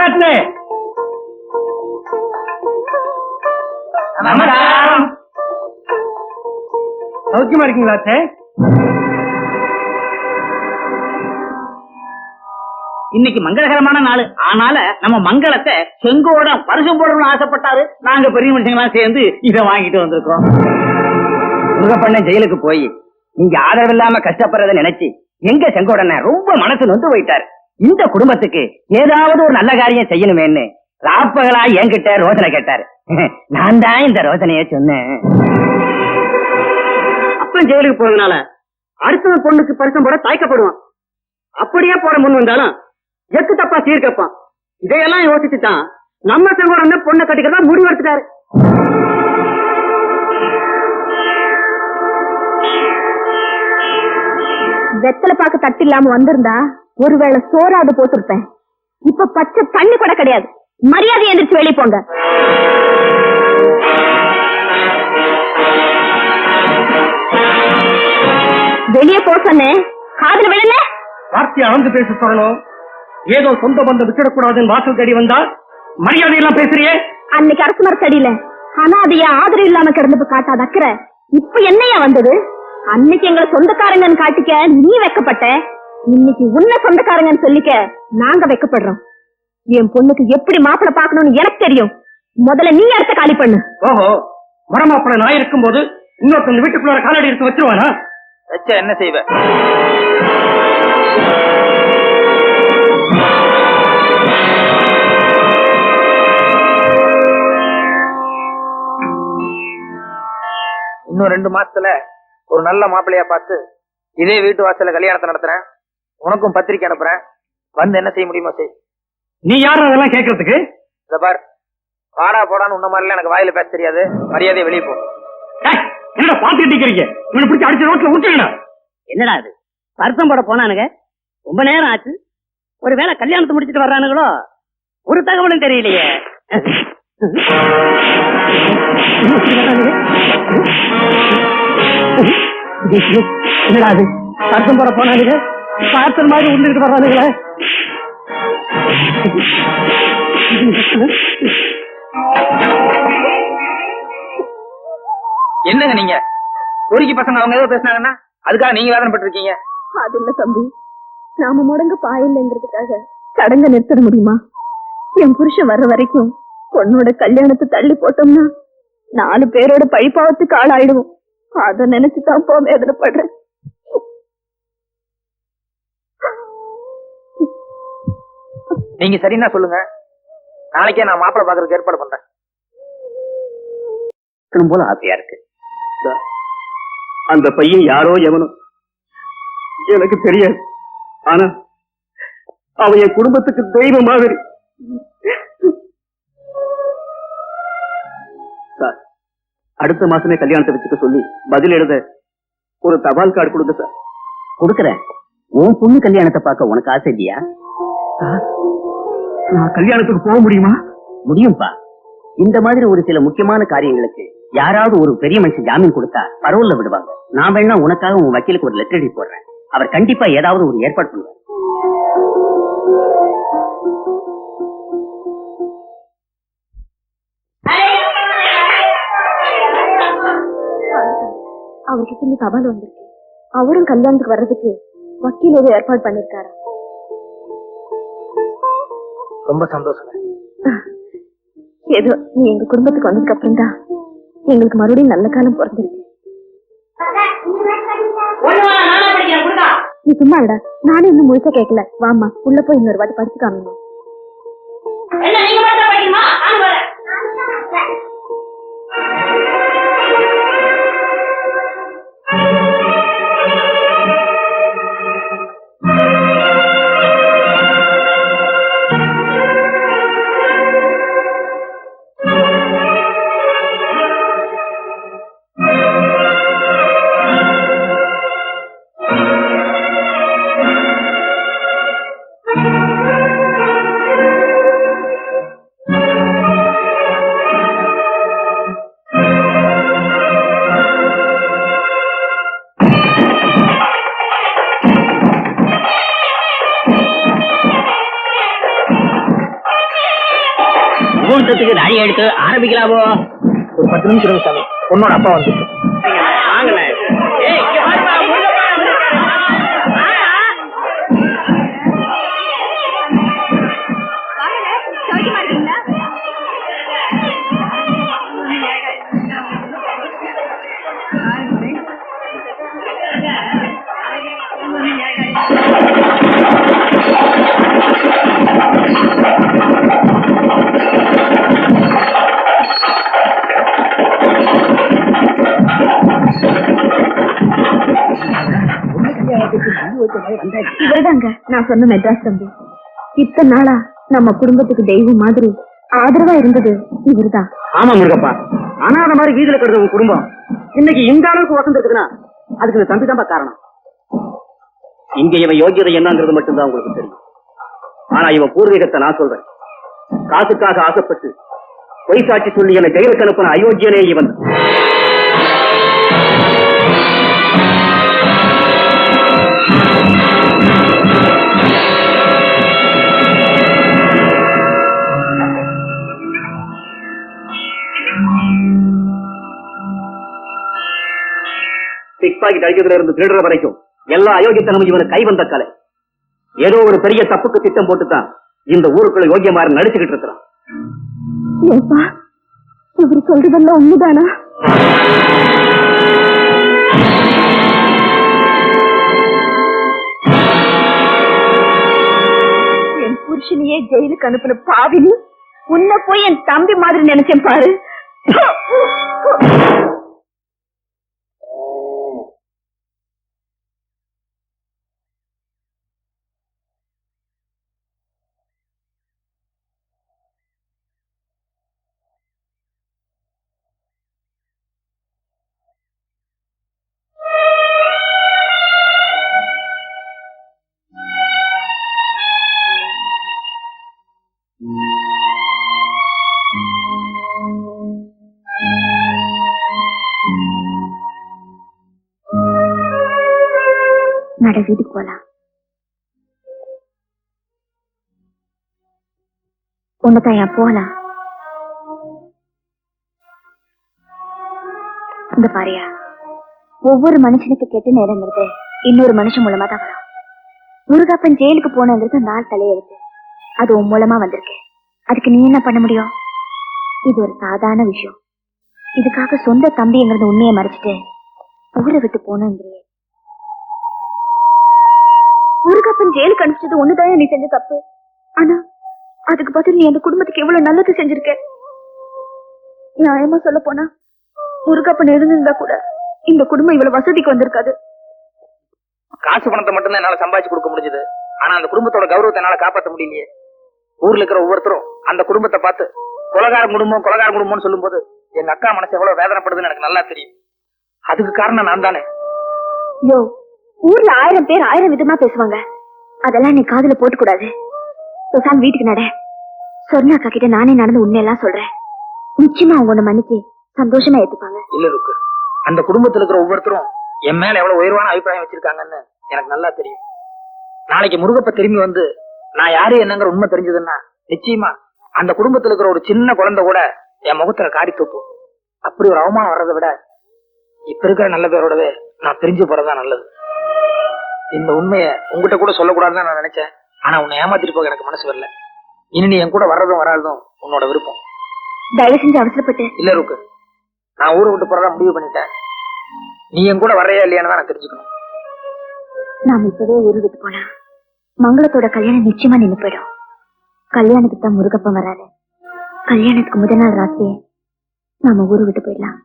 அத்தை. சௌக்கியமா இருக்கீங்களா அத்தை? இன்னைக்கு மங்களகரமான நாள். ஆனால நம்ம மங்களத்தை செங்கோட பரிசம் போடணும்னு ஆசைப்பட்டாரு. நாங்க பெரிய மனுஷங்களாம் சேர்ந்து இதை வாங்கிட்டு வந்திருக்கோம். முருகப்பண்ண ஜெயிலுக்கு போய் நீங்க ஆதரவு இல்லாம கஷ்டப்படுறத நினைச்சு எங்க செங்கோடன ரொம்ப மனசு நொந்து போயிட்டாரு. இந்த குடும்பத்துக்கு ஏதாவது ஒரு நல்ல காரியம் செய்யணுமேன்னு ராப்பகலா என்கிட்ட ரோசனை கேட்டாரு. நான் தான் இந்த ரோசனைய சொன்னேன். அப்பன் ஜெயிலுக்கு போறதுனால அடுத்த பொண்ணுக்கு பரிசம் போட தாய்க்கப்படுவான். அப்படியே போட முன் வந்தாலும் எக்கு தப்பா சீர்கப்பான். இதையெல்லாம் யோசிச்சுதான் நம்ம செங்கோட பொண்ணை கட்டிக்கிறதா முடிவு எடுத்துட்டாரு. வெத்தலை பாக்கு தட்டு இல்லாம வந்திருந்தா ஒருவேளை சோறாது போட்டிருப்பேன். இப்ப பச்சை தண்ணி கூட கிடையாது. மரியாதை எந்திரிச்சு வெளியே போங்க. வெளியே போ சொன்னேன், காதுல விழல. வார்த்தையை அளந்து பேச சொல்லணும். ஏதோ சொந்த பந்தம் விட்டுடக்கூடாதுன்னு வாசல் தேடி வந்தா மரியாதையெல்லாம் பேசுறியே. அன்னைக்கு அரசு மரத்தடியில அனாதையா ஆதரவு இல்லாம கிடந்து காட்டாத அக்கறை இப்ப என்னையா வந்தது? அன்னைக்கு எங்களை சொந்தக்காரங்கன்னு காட்டிக்க நீ வைக்கப்பட்ட, இன்னைக்கு உன்ன சொந்தக்காரங்கன்னு சொல்லிக்க நாங்க வைக்கப்படுறோம். என் பொண்ணுக்கு எப்படி மாப்பிளை பாக்கணும்னு எனக்கு தெரியும். முதல்ல நீ அடுத்த காலி பண்ணு. ஓஹோ, மரமாப்பிள நான் இருக்கும் போது இன்னொருத்தங்க வீட்டுக்குள்ள காலடி எடுத்து வச்சிருவானா? வச்சா என்ன செய்வ? இன்னும் 2 மாசத்துல ஒரு நல்ல மாப்பிள்ளையா பார்த்து இதே வீட்டு வாசல்ல கல்யாணத்தை நடத்துறேன். உனக்கும் பத்திரிக்கை அனுப்புறேன். வந்து என்ன செய்ய முடியுமோ செய். நீ யாரு அதெல்லாம் கேட்கறதுக்கு? இத பார், வாடா போடான்னு உன்ன மாதிரிலாம் எனக்கு வாயில பேச தெரியாது. மரியாதை வெளியே போ. என்னடா பாத்துட்டு இருக்கீங்க? இவனை பிடிச்சி அடிச்ச ரோட்ல விட்டுறா. என்னடா இது, பரிசம் போட போனானுங்க, ரொம்ப நேரம் ஆச்சு. ஒருவேளை கல்யாணத்தை முடிச்சிட்டு வர்றானுங்களோ? ஒரு தகவலும் தெரியலையே. என்னடா அது, பரிசம் போட போனானுங்க, பார்சல் மாதிரி உண்டுகிட்டு வர்றானுங்களே. என்னங்க நீங்க பொறுக்கி பசங்க அவங்க ஏதோ பேசினாங்கன்னா அதுக்காக நீங்க வேதனைப்பட்டு இருக்கீங்க? அது இல்ல தம்பி, நாம முடங்க பாயில்லைங்கிறதுக்காக சடங்க நிறுத்த முடியுமா? என் புருஷன் வர்ற வரைக்கும் பொண்ணோட கல்யாணத்தை தள்ளி போட்டோம்னா 4 பேரோட பழிப்பாவத்துக்கு ஆளாயிடுவோம். அத நினைச்சுதான் போ வேதனைப்படுறேன். நீங்க சரின்னா சொல்லுங்க, நாளைக்கே நான் மாப்பிள்ளை பாக்குறதுக்கு ஏற்பாடு பண்றேன். போல ஆசையா இருக்கு. அந்த பையன் யாரோ எவனோ எனக்கு தெரியாது. ஆனா அவன் என் குடும்பத்துக்கு தெய்வ மாதிரி. சார், அடுத்த மாசமே கல்யாணத்தை வச்சுக்க சொல்லி பதில் எழுத ஒரு தபால் கார்டு கொடுங்க சார். கொடுக்கறேன். உன் பொண்ணு கல்யாணத்தை பார்க்க உனக்கு ஆசை இல்லையா? நான் கல்யாணத்துக்கு போக முடியுமா? முடியும்பா. இந்த மாதிரி ஒரு சில முக்கியமான காரியங்களுக்கு யாராவது ஒரு பெரிய மனுஷன் ஜாமீன் கொடுத்தா பரவல்ல விடுவாங்க. நான் வேணா உனக்காக உன் வக்கீலுக்கு ஒரு லெட்டர் எழுதி போடுறேன். அவர் கண்டிப்பா ஏதாவது ஒரு ஏற்பாடு பண்ணுவார். அவர்கிட்ட இருந்து தபால் வந்திருக்கு. அவரும் கல்யாணத்துக்கு வர்றதுக்கு வக்கீல் ஏதோ ஏற்பாடு பண்ணிருக்காரு. ரொம்ப சந்தோஷம். ஏதோ நீ எங்க குடும்பத்துக்கு வந்ததுக்கு அப்புறம் தான் எங்களுக்கு மறுபடியும் நல்ல காலம் பிறந்திருக்கு. நீ சும்மா விட, நானும் இன்னும் முழுக்க கேட்கல. வாமா உள்ள போய் இன்னொரு வாட்டி படிச்சு காமிமா. முகூர்த்தத்துக்கு தாடி எடுத்து ஆரம்பிக்கலாமோ? ஒரு 10 நிமிஷம் இருங்க சாமி, பொண்ணோட அப்பா வந்து. இவர்தாங்க நான் சொன்ன மெட்ராஸ் தம்பி. இத்தனை நாளா நம்ம குடும்பத்துக்கு தெய்வம் மாதிரி ஆதரவா இருந்தது இவர்தான். ஆமா முருகப்பா, அனாத மாதிரி வீதியில கிடந்த உங்க குடும்பம் இன்னைக்கு இந்த அளவுக்கு வசந்து இருக்குன்னா அதுக்கு இந்த தம்பி தான் காரணம். இங்க இவன் யோகியதை என்னங்கிறது மட்டும்தான் உங்களுக்கு தெரியும். ஆனா இவன் பூர்வீகத்தை நான் சொல்றேன். காசுக்காக ஆசைப்பட்டு பொய் சாட்சி சொல்லி என்னை ஜெயிலுக்கு அனுப்பின அயோக்கியனே இவன். பிக் பாக்கெட் அடிக்கிறதுல இருந்து திருடுற வரைக்கும் எல்லா அயோக்கியத்தனமும் இவனுக்கு கை வந்த கலை. ஏதோ ஒரு பெரிய தப்புக்கு திட்டம் போட்டுதான் இந்த ஊருக்குள்ள யோகியமாறு நடிச்சுக்கிட்டு இருக்கிறான். இவர் சொல்றதெல்லாம் உண்மைதானா? என் புருஷனையே ஜெயிலுக்கு அனுப்பின பாவினி உன்னை போய் என் தம்பி மாதிரி நினைச்சேன் பாரு. நட வீட்டுக்கு போலாம். உன்னதாயா போலாம். இந்த பாரியா, ஒவ்வொரு மனுஷனுக்கு கெட்ட நேரங்கிறது இன்னொரு மனுஷன் மூலமா தான் வரும். முருகப்பன் ஜெயிலுக்கு போனங்கிறது நாள் தலையெழுத்து. அது உன் மூலமா வந்திருக்கு. அதுக்கு நீ என்ன பண்ண முடியும்? இது ஒரு சாதாரண விஷயம். இதுக்காக சொந்த தம்பிங்கிறது உண்மையை மறைச்சிட்டு ஊரை விட்டு போனங்கிறியே. முருகப்பன் ஜெயிலுக்கு அனுப்பிச்சது ஒண்ணுதான் நீ செஞ்ச தப்பு. ஆனா அதுக்கு பதில் நீ அந்த குடும்பத்துக்கு எவ்வளவு நல்லது செஞ்சிருக்க. நியாயமா சொல்ல போனா முருகப்பன் இருந்திருந்தா கூட இந்த குடும்பம் இவ்வளவு வசதிக்கு வந்திருக்காது. காசு பணத்தை மட்டும்தான் என்னால சம்பாதிச்சு கொடுக்க முடிஞ்சது. ஆனா அந்த குடும்பத்தோட கௌரவத்தை என்னால காப்பாற்ற முடியலையே. ஊர்ல இருக்கிற ஒவ்வொருத்தரும் அந்த குடும்பத்தை பார்த்து கொலகார குடும்பம்னு சொல்லும் போது எங்க அக்கா மனசு எவ்வளவு வேதனைப்படுதுன்னு எனக்கு நல்லா தெரியும். அதுக்கு காரணம் நான் தானே. யோ, ஊர்ல 1000 பேர் 1000 விதமா பேசுவாங்க. அதெல்லாம் நீ காதுல போட்டு கூடாது. பேசாம வீட்டுக்கு நட. சொன்ன அக்கா கிட்ட நானே நடந்து உண்மையெல்லாம் சொல்றேன். நிச்சயமா அவங்க உன்னை மன்னிச்சு சந்தோஷமா ஏத்துப்பாங்க. இல்ல இருக்கு, அந்த குடும்பத்துல இருக்கிற ஒவ்வொருத்தரும் என் மேல எவ்வளவு உயர்வான அபிப்பிராயம் வச்சிருக்காங்கன்னு எனக்கு நல்லா தெரியும். நாளைக்கு முருகப்ப திரும்பி வந்து நான் யாரு என்னங்கிற உண்மை தெரிஞ்சதுன்னா நிச்சயமா அந்த குடும்பத்துல இருக்கிற ஒரு சின்ன குழந்தை கூட என் முகத்துல காரி தூக்கும். அப்படி ஒரு அவமானம் வர்றதை விட இப்ப இருக்கிற நல்ல பேரோடவே நான் பிரிஞ்சு போறதா நல்லது. இந்த உண்மையை உங்ககிட்ட கூட சொல்லக்கூடாதுன்னு நான் நினைச்சேன். ஆனா உன்னை ஏமாத்திட்டு போக எனக்கு மனசு வரல. இனி நீ என் கூட வர்றதும் வராதும் உன்னோட விருப்பம். தயவு செஞ்சு அவசரப்பட்டு இல்ல இருக்கு, நான் ஊரை விட்டு போறதா முடிவு பண்ணிட்டேன். நீ என் கூட வரையா இல்லையான்னு தான் நான் தெரிஞ்சுக்கணும். நாம இப்பவே ஊரு விட்டு போனா மங்களத்தோட கல்யாணம் நிச்சயமா நின்று போயிடும். கல்யாணத்துக்கு தான் முருகப்பன் வராது. கல்யாணத்துக்கு முதல் நாள் ராத்திரியே நாம ஊரு விட்டு போயிடலாம்.